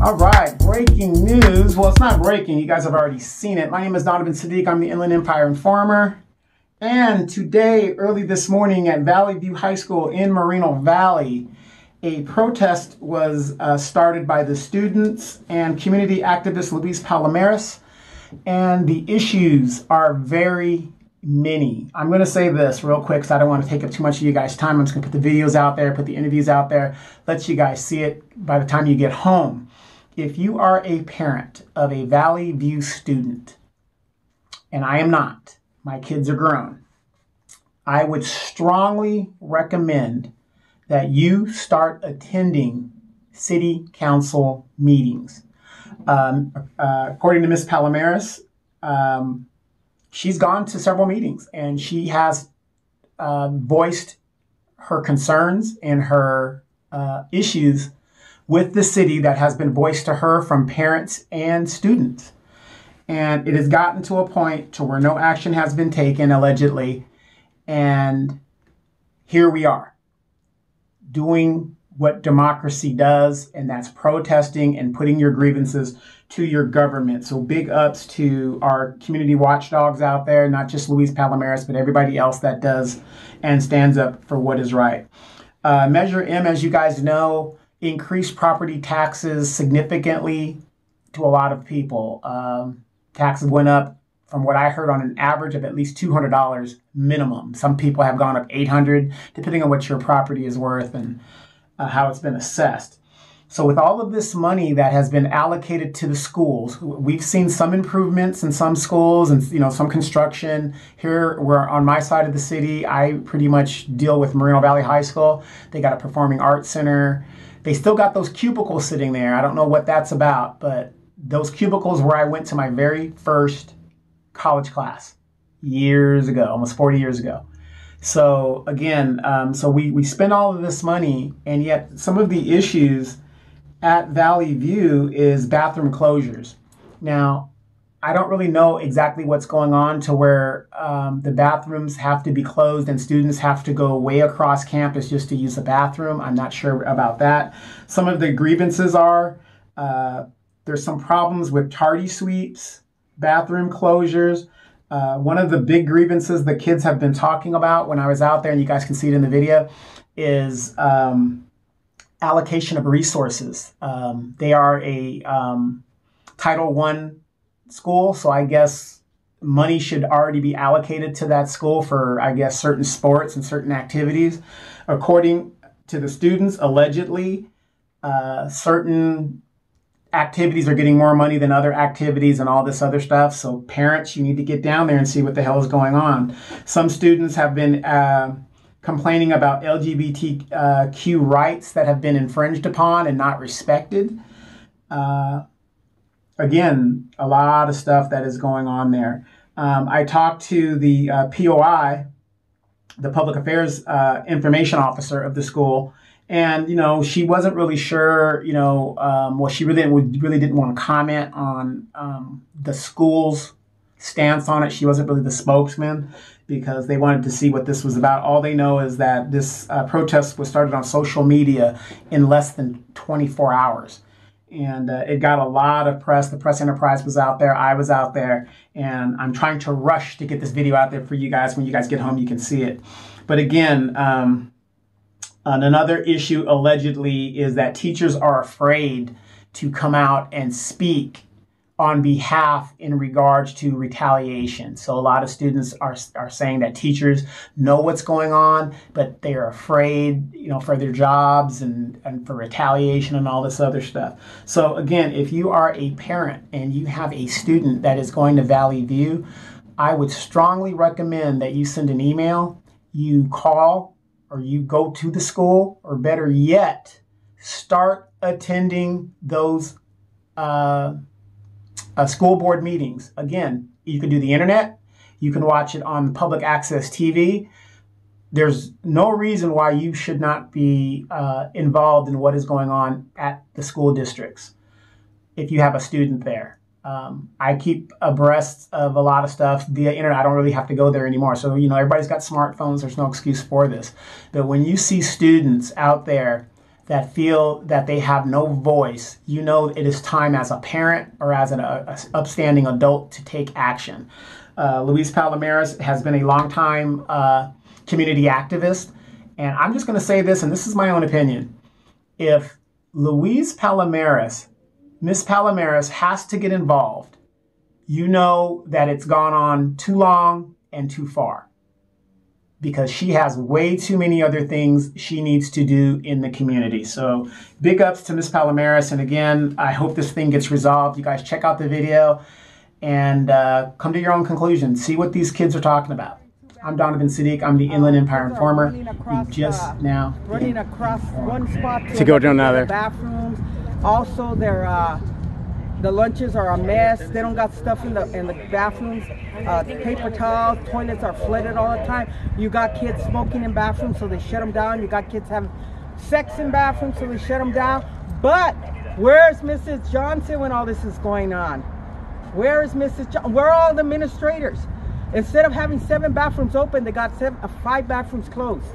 All right, breaking news. Well, it's not breaking. You guys have already seen it. My name is Donovan Sadiq. I'm the Inland Empire Informer. And today, early this morning at Valley View High School in Moreno Valley, a protest was started by the students and community activist Luis Palomares. And the issues are very many. I'm going to say this real quick because I don't want to take up too much of you guys' time. I'm just going to put the videos out there, put the interviews out there, let you guys see it by the time you get home. If you are a parent of a Valley View student, and I am not, my kids are grown, I would strongly recommend that you start attending city council meetings. According to Ms. Palomares, she's gone to several meetings and she has voiced her concerns and her issues with the city that has been voiced to her from parents and students. And it has gotten to a point to where no action has been taken, allegedly. And here we are doing what democracy does, and that's protesting and putting your grievances to your government. So big ups to our community watchdogs out there, not just Luis Palomares, but everybody else that does and stands up for what is right. Measure M, as you guys know, increased property taxes significantly to a lot of people. Taxes went up, from what I heard, on an average of at least $200 minimum. Some people have gone up $800, depending on what your property is worth and how it's been assessed. So with all of this money that has been allocated to the schools, we've seen some improvements in some schools and some construction. Here, we're on my side of the city. I pretty much deal with Moreno Valley High School. They got a performing arts center. They still got those cubicles sitting there. I don't know what that's about, but those cubicles where I went to my very first college class years ago, almost 40 years ago. So again, so we spend all of this money, and yet some of the issues at Valley View is bathroom closures. Now, I don't really know exactly what's going on to where the bathrooms have to be closed and students have to go way across campus just to use the bathroom. I'm not sure about that. Some of the grievances are there's some problems with tardy sweeps, bathroom closures. One of the big grievances the kids have been talking about when I was out there, and you guys can see it in the video, is allocation of resources. They are a Title I school, so I guess money should already be allocated to that school for, I guess, certain sports and certain activities. According to the students, allegedly, certain activities are getting more money than other activities and all this other stuff. So parents, you need to get down there and see what the hell is going on. Some students have been complaining about LGBTQ rights that have been infringed upon and not respected. Again, a lot of stuff that is going on there. I talked to the POI, the Public Affairs Information Officer of the school, and she wasn't really sure. Well, she really didn't want to comment on the school's stance on it. She wasn't really the spokesman because they wanted to see what this was about. All they know is that this protest was started on social media in less than 24 hours. And it got a lot of press. The press enterprise was out there. I was out there. And I'm trying to rush to get this video out there for you guys. When you guys get home, you can see it. But again, another issue allegedly is that teachers are afraid to come out and speak on behalf in regards to retaliation. So a lot of students are saying that teachers know what's going on, but they're afraid, for their jobs and for retaliation and all this other stuff. So again, if you are a parent and you have a student that is going to Valley View, I would strongly recommend that you send an email, you call, or you go to the school, or better yet, start attending those school board meetings. Again, you can do the internet. You can watch it on public access TV. There's no reason why you should not be involved in what is going on at the school districts if you have a student there. I keep abreast of a lot of stuff via internet. I don't really have to go there anymore. So, everybody's got smartphones. There's no excuse for this. But when you see students out there that feel that they have no voice, you know it is time as a parent or as an upstanding adult to take action. Luis Palomares has been a longtime community activist, and I'm just going to say this, and this is my own opinion. If Luis Palomares, Miss Palomares, has to get involved, you know that it's gone on too long and too far, because she has way too many other things she needs to do in the community. So big ups to Miss Palomares. And again, I hope this thing gets resolved. You guys check out the video and come to your own conclusion. See what these kids are talking about. I'm Donovan Sadiq. I'm the Inland Empire Informer. Running across one spot to go to another. Bathrooms. Also, the lunches are a mess. They don't got stuff in the bathrooms. Paper towels, toilets are flooded all the time. You got kids smoking in bathrooms, so they shut them down. You got kids having sex in bathrooms, so they shut them down. But where's Mrs. Johnson when all this is going on? Where is Mrs. Johnson? Where are all the administrators? Instead of having 7 bathrooms open, they got 5 bathrooms closed.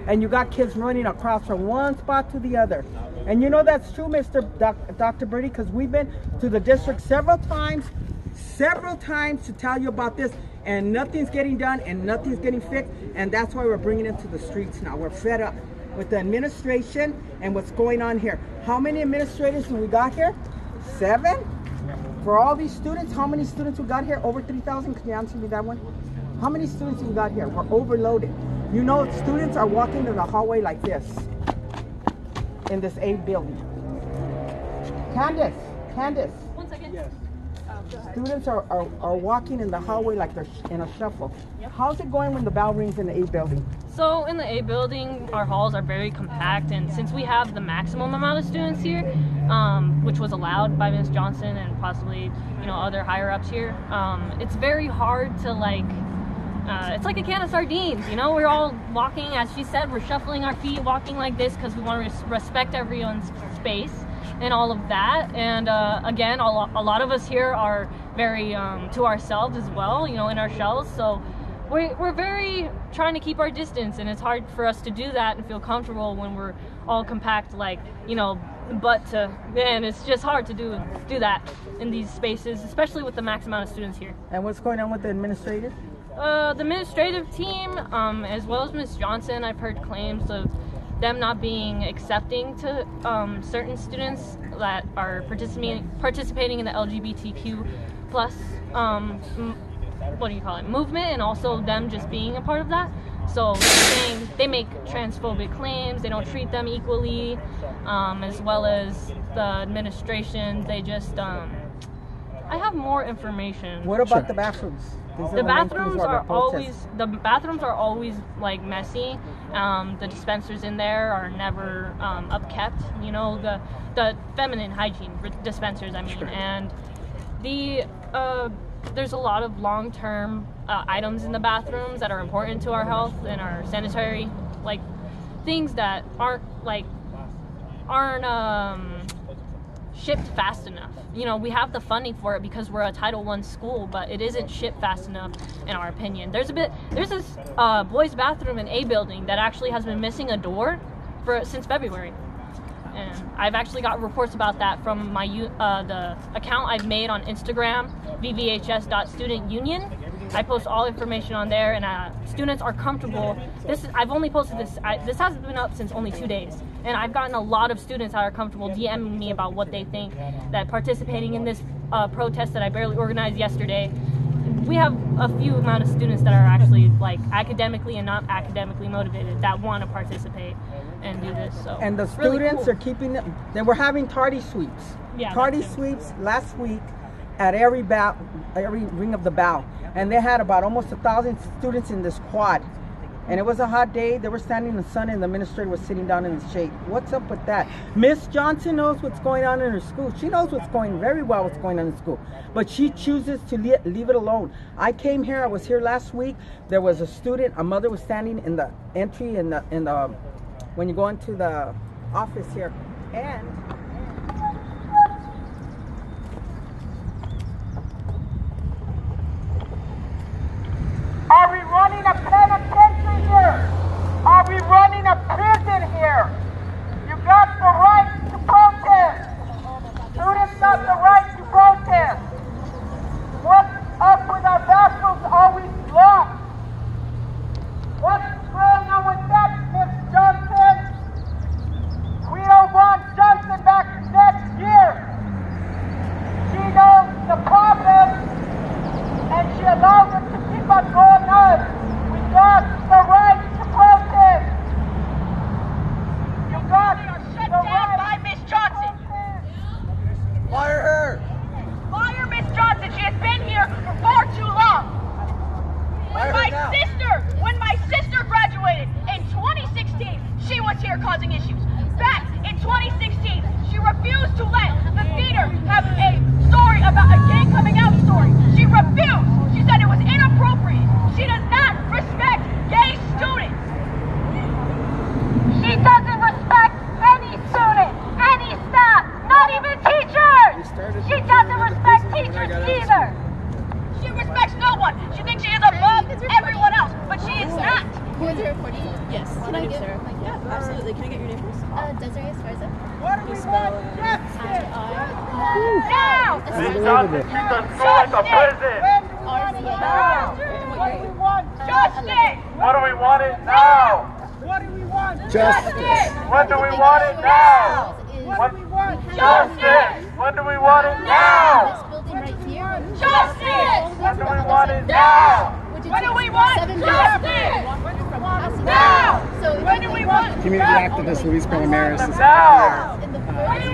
And you got kids running across from one spot to the other. And you know that's true, Dr. Birdie, because we've been to the district several times to tell you about this, and nothing's getting done and nothing's getting fixed, and that's why we're bringing it to the streets now. We're fed up with the administration and what's going on here. How many administrators do we got here? 7? For all these students, how many students we got here? Over 3,000? Can you answer me that one? How many students we got here? We're overloaded. You know, students are walking in the hallway like this in this A building. Candace. 1 second. Yes. Students are walking in the hallway like they're in a shuffle. Yep. How's it going when the bell rings in the A building? So in the A building, our halls are very compact, and since we have the maximum amount of students here, which was allowed by Ms. Johnson and possibly, you know, other higher ups here, it's very hard to it's like a can of sardines, you know. We're all walking, as she said, we're shuffling our feet, walking like this because we want to respect everyone's space and all of that. And again, a lot of us here are very to ourselves as well, you know, in our shells. So we're very trying to keep our distance, and it's hard for us to do that and feel comfortable when we're all compact, like, you know, and it's just hard to do that in these spaces, especially with the max amount of students here. And what's going on with the administrators? The administrative team, as well as Ms. Johnson, I've heard claims of them not being accepting to certain students that are participating in the LGBTQ plus movement, and also them just being a part of that. So saying they make transphobic claims, they don't treat them equally, as well as the administration. They just I have more information. What about the bathrooms? The bathrooms are always like messy. The dispensers in there are never upkept. You know, the feminine hygiene dispensers, I mean. Sure. And there's a lot of long-term items in the bathrooms that are important to our health and our sanitary, like, things that aren't shipped fast enough. You know, we have the funding for it because we're a Title I school, but it isn't shipped fast enough in our opinion. There's this boys' bathroom in A building that actually has been missing a door since February. And I've actually got reports about that from my the account I've made on Instagram, vvhs.studentunion. I post all information on there, and students are comfortable. I've only posted this. This hasn't been up since only 2 days, and I've gotten a lot of students that are comfortable DMing me about what they think, that participating in this protest that I barely organized yesterday. We have a few amount of students that are actually like academically and not academically motivated that want to participate and do this. So and the students are keeping them. They were having tardy sweeps. Yeah, tardy sweeps last week at every ring of the bell, and they had about almost 1,000 students in this quad. And it was a hot day. They were standing in the sun, and the administrator was sitting down in the shade. What's up with that? Miss Johnson knows what's going on in her school. She knows what's going on in school, but she chooses to leave it alone. I came here. I was here last week. There was a student. A mother was standing in the entry in the when you go into the office here, and are we running a penitentiary here? Are we running a prison here? You got for keep on going on. We got the right to protest. You got Shut the down right. by Miss Johnson. Fire her! Fire Miss Johnson. She has been here for far too long. Fire her now. When my sister graduated in 2016, she was here causing issues. Back in 2016, she refused to let the theater have a story about a gay coming out story. She refused. She said it was inappropriate. She does not respect gay students. She doesn't respect any student, any staff, not even teachers. She doesn't respect teachers either. She respects no one. She thinks she is above everyone else, but she is not. Was it recording? Yes. Can I get? Yeah, absolutely. Can I get your name first? Desiree Esparza. What do we want? Justice. Now! Miss Johnson, she's done so like a prison. When do we want it now? What do we want? Justice! What do we want it now? What do we want? Justice. When do we want it now? What do we want? Justice! When do we want it now? This building right here. Justice! When do we want it now? When do we want justice? Now! When do we want Community activist Luis Palomares is Now!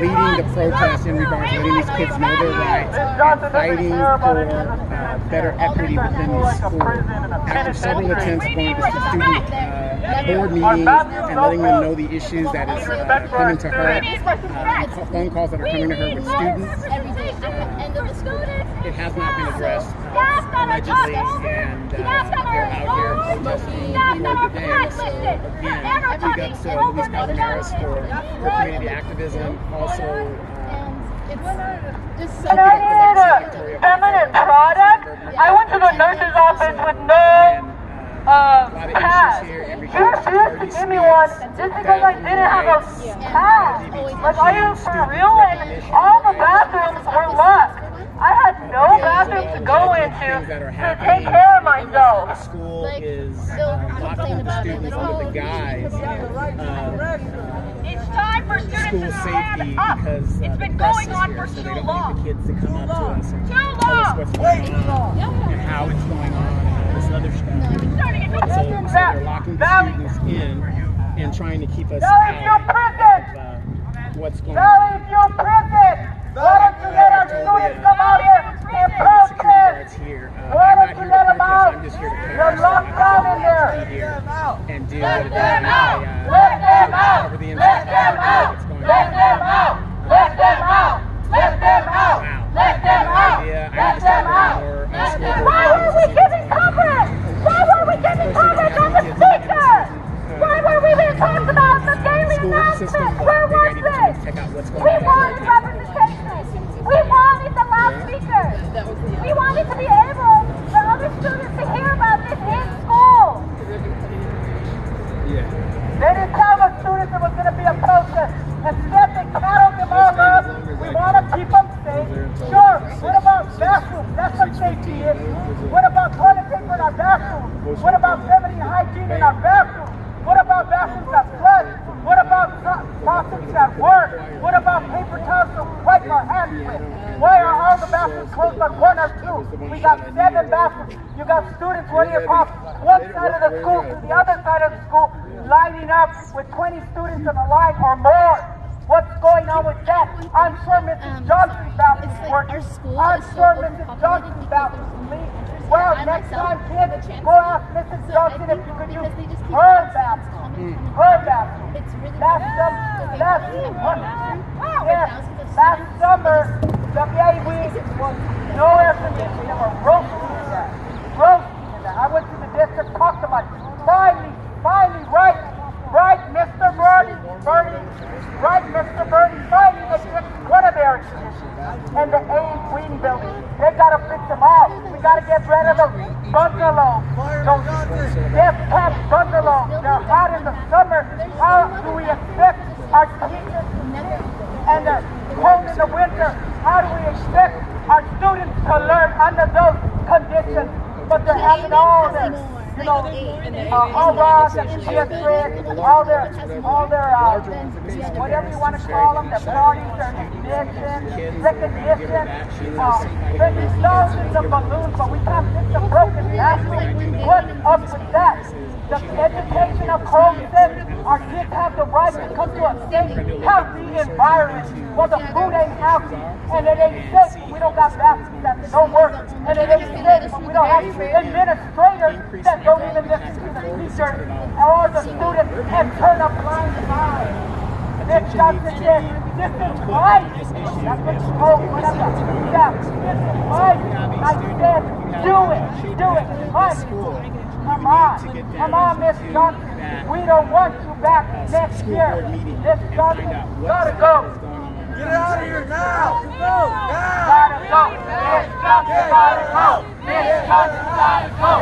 leading the protest in regards to letting these kids know their rights and fighting for better equity within the school. After several attempts going to student board meetings and letting them know the issues that is coming to her, phone calls that are coming to her with students, Every day at the end of the school day. it has not been addressed allegedly, and they're out here protesting for the day. So again, big ups to Luis Palomares for community activism. Also, It's just Can I need a feminine product? I went to the nurse's office with no pass. She refused to give me one just because I didn't have a pass. Like, are you for real? And all the bathrooms were locked. I had no bathroom to go into to take care of myself. The school is locking the students under the guise of It's time for students school to safety stand up. because It's the been press going is on here, for so too they don't long. want the kids to come up to us and Too tell us long. what's going on and how it's going on and all this other stuff. Starting at So they're locking the students in and trying to keep us out of what's going on. Why don't you let our students come out here and Security protest? guards here. Why I'm don't not you here let to them out? protest. I'm just here to They're care. locked down in there. And deal with it. Let them out. Cover the Let them out. what's going Let on. them out. Let them out. Let them out. Wow. Let them out. Yeah, I Let need to them start out. more on school board Why were we giving coverage? Why were we giving coverage on the speaker? Why were we being talked about the daily school system, announcements? Where big was idea to this? check out what's going We on. wanted representation. We wanted the loudspeaker. We wanted to be able for other students to hear about this in school. They didn't tell the students it was going to be a protest. Instead, they cattled them all up. We want to keep them safe. Sure, what about bathrooms? That's some safety issue. What about toilet paper in our bathrooms? What about feminine hygiene in our bathrooms? What about bathrooms that flush? What about faucets that work? What about paper towels to wipe our hands with? Why are all the bathrooms closed on one or two? We got 7 bathrooms. You got students running across one side of the school to the other side of the school, lining up with 20 students in a line or more. What's going on with that? I'm sure Mrs. Johnson's bathroom is working. I'm sure Mrs. Johnson's bathroom is leaking. Well, next time, kids, go ask Mrs. Johnson if you could use her bathroom. Her bathroom. Last summer, the baby was no air conditioning. They were roasting in that. Roasting in that. I went to the district, talked to my finally, right, Mr. Bernie, finally they fixed one of the air conditioners. And the A Green building, they gotta fix them all. We gotta get rid of the bungalows. Those death bungalows. They're hot in the summer. How do we expect our teachers and the cold in the winter? How do we expect our students to learn under those conditions? But they're having all this. all rods and PS3, all their whatever you want to call them, their parties, their ignition, recognition, there's thousands of balloons, but we can't fix a broken bathroom. What's up with that? The education of home says our kids have the right to come to a safe, healthy environment. Well, the food ain't healthy, and it ain't safe. We don't got bathrooms that don't work, and it ain't safe. We don't have administrators that don't even listen to the teachers or the students and turn a blind eye. This Johnson said, this is right. That's what you told me. Yeah, this is right. I said, do it, right. Come on, Miss Johnson. We don't want you back next year. Miss Johnson, gotta go. Get out of here now! Go! Gotta go. Miss Johnson, gotta go. Miss Johnson, gotta go.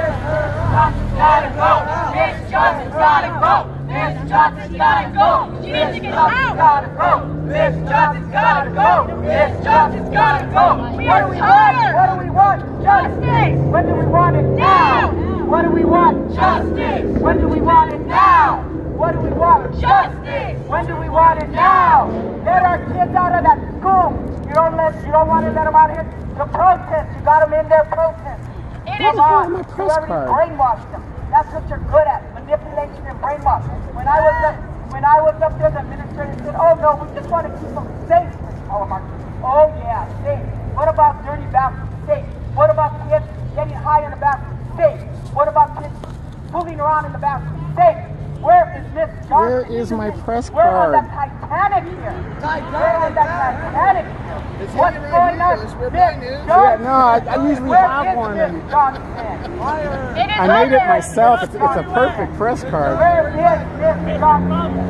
Gotta go. Miss Johnson, gotta go. Miss Johnson, gotta go. She needs to get out. Gotta go. Miss Johnson, gotta go. Miss Johnson, gotta go. We are tired. What do we want? Justice. When do we want it? Now. What do we want? Justice. When do we want it? Now. What do we want? Justice. When do we want it? Now. Let our kids out of that school. You don't want to let them out here to protest. You got them in there protest. Come on. You already brainwashed them. That's what you're good at, manipulation and brainwash. When I was up there, the administrator said, "Oh no, we just want to keep them safe." Oh yeah, safe. What about dirty bathrooms? Safe. What about kids getting high in the bathroom? Safe. What about kids fooling around in the bathroom? Safe. Where is Miss Johnson? Where is my press We're on card? that Titanic here. We're on that Titanic here. What's going on? Yeah, no, I usually have one. And I made it myself. It's a perfect press card. Where is Miss Johnson?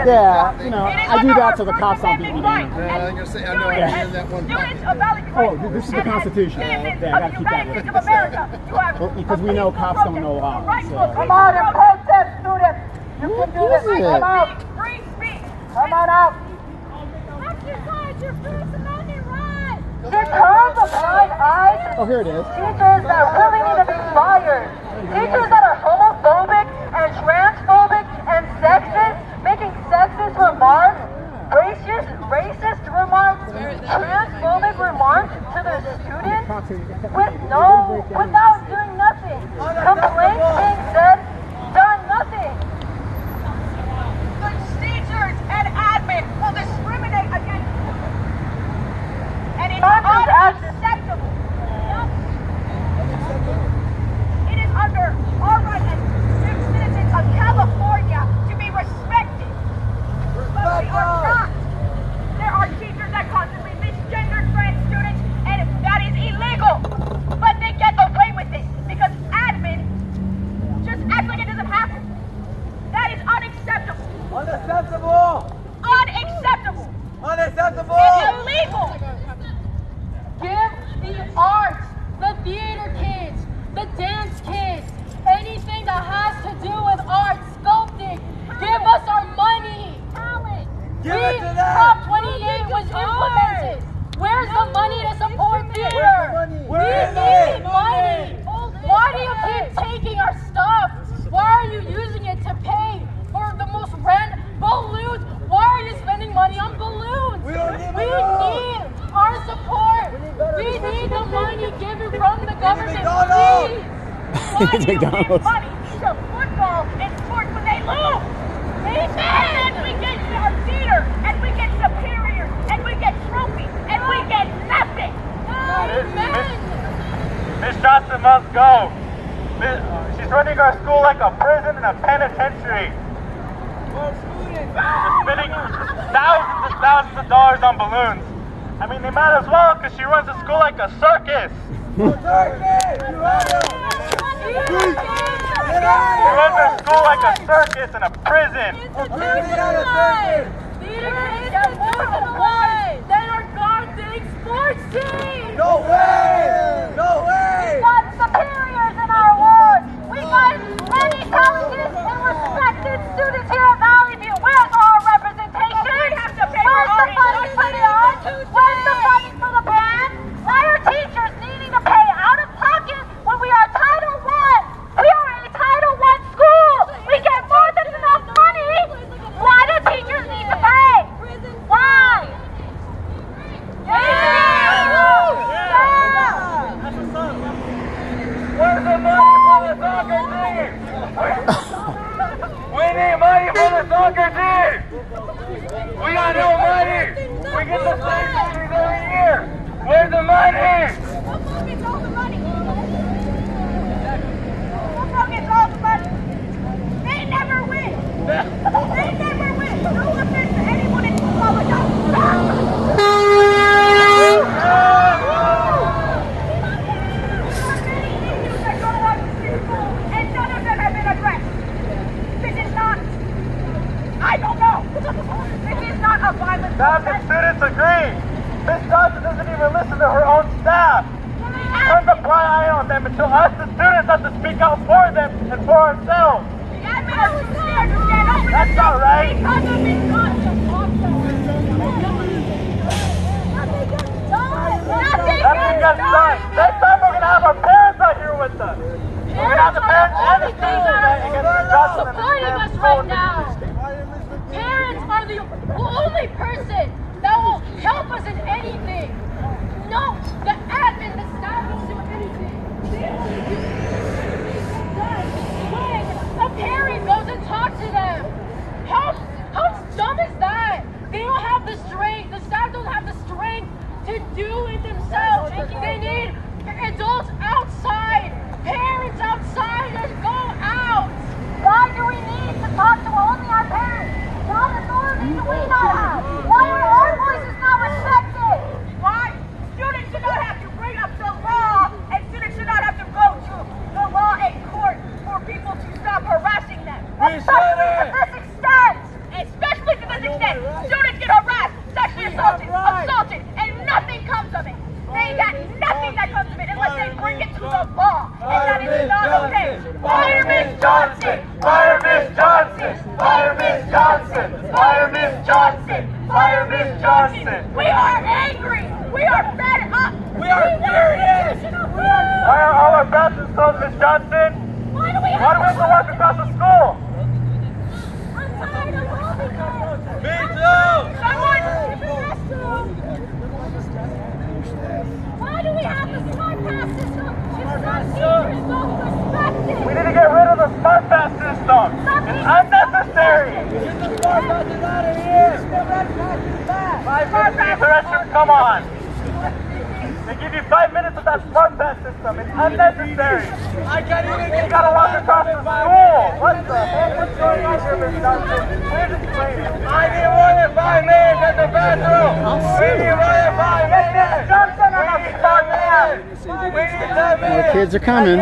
Yeah, you know, I do that so the cops don't beat me down. Students of Valley Oh, this is the Constitution. Yeah, I gotta keep that United States of America. You have well, because we know cops don't know law. So. Come on and protest, students. You can do this. Come out. free speech. Come on out. Exercise your First Amendment right. It turns a blind eye Oh, here it is. teachers that really need to be fired. Teachers that are homophobic and transphobic and sexist, making sexist remarks, racist remarks, transphobic remarks to their students without doing nothing. Complaints being said, done nothing. The teachers and admin will discriminate against you. And it's unacceptable. It is under our right as citizens of California to be respected. But we are not. There are teachers that constantly misgender trans students, and that is illegal. But they get away with it because admin just acts like it doesn't happen. That is unacceptable. Unacceptable! Unacceptable. Unacceptable! And illegal. Give the arts, the theater kids, the dance kids, anything that has to do with art, sculpting, give us our money. Give it to them! Prop 28 was implemented. Where's the money to support theater? We need money. Why do you keep taking our stuff? Why are you using it to pay for the most random balloons? Why are you spending money on balloons? We don't need We balloons. need our support. We need the money given from the government, McDonald's. please. Why do you give McDonald's. money to football and sports when they lose? And we get our theater, and we get superiors, and we get trophies, and we get nothing. Amen. Miss Johnson must go. She's running our school like a prison and a penitentiary. Spending thousands and thousands of dollars on balloons. I mean, they might as well because she runs the school like a circus. She runs her school like a circus and a prison. Then our goddamn sports team! No way! No way! We got superiors in our awards. We got many talented and respected students here at Valley View. Where's our representation? Where's the funding for the arts? Where's the funding for the band? Why are teachers needing to pay out of pocket when we are tired Where's the money for the soccer team? We need money for the soccer team. We got no money. We get the same money every year. Where's the money? Football gets all the money. Football gets all the money. They never win. They never win. No offense to anyone in football, but don't stop. And none of them have been addressed. This is not, I don't know. This is not a violent Staff and students agree. Miss Johnson doesn't even listen to her own staff. She turns a blind eye on them until us, the students, have to speak out for them and for ourselves. The admin are too scared to stand up for That's not right. because of Miss Johnson. Nothing gets done. Next time we're going to have our parents out here with us. We're going to have the parents and the students against Miss Johnson. Supporting us right now. Parents are the only person that will help us in anything. No, the admin, the staff won't do anything. When a parent goes and talks to them, how dumb is that? They don't have the strength, the staff don't have the strength to do it themselves. They need adults outside, parents outside, and go out. Why do we need to talk to only our parents? What authority do we not have? Why are our voices not respected? Why? Students should not have to bring up the law, and students should not have to go to the law and court for people to stop harassing them. Especially to this extent. Especially to this extent. Students get harassed, sexually assaulted, and nothing comes of it. They got nothing that comes of it unless they bring it to the law, and that is not okay. Fire Miss Johnson! Fire Miss Johnson! Fire Miss Johnson! Fire Miss Johnson! Fire Miss Johnson! We are angry! We are fed up! We are furious! Why are all our bathrooms closed, Miss Johnson? Why do we Why have do we have to walk across the school? I'm tired of all this! Me too! Someone in the restroom! Why do we have the smart pass system? It's not teachers don't respect it! We need to get rid of the smart pass system. It's unnecessary. Get the smart passes out of here. Use the restroom, come on. They give you 5 minutes with that smart pass system. It's unnecessary. I can't even You gotta walk across the school. What the heck? What's going on here, Miss Johnson? Please explain it. I need more than 5 minutes at the bathroom. We need more than 5 minutes. Miss Johnson, I'm a smart man. We need 10 minutes. The kids are coming.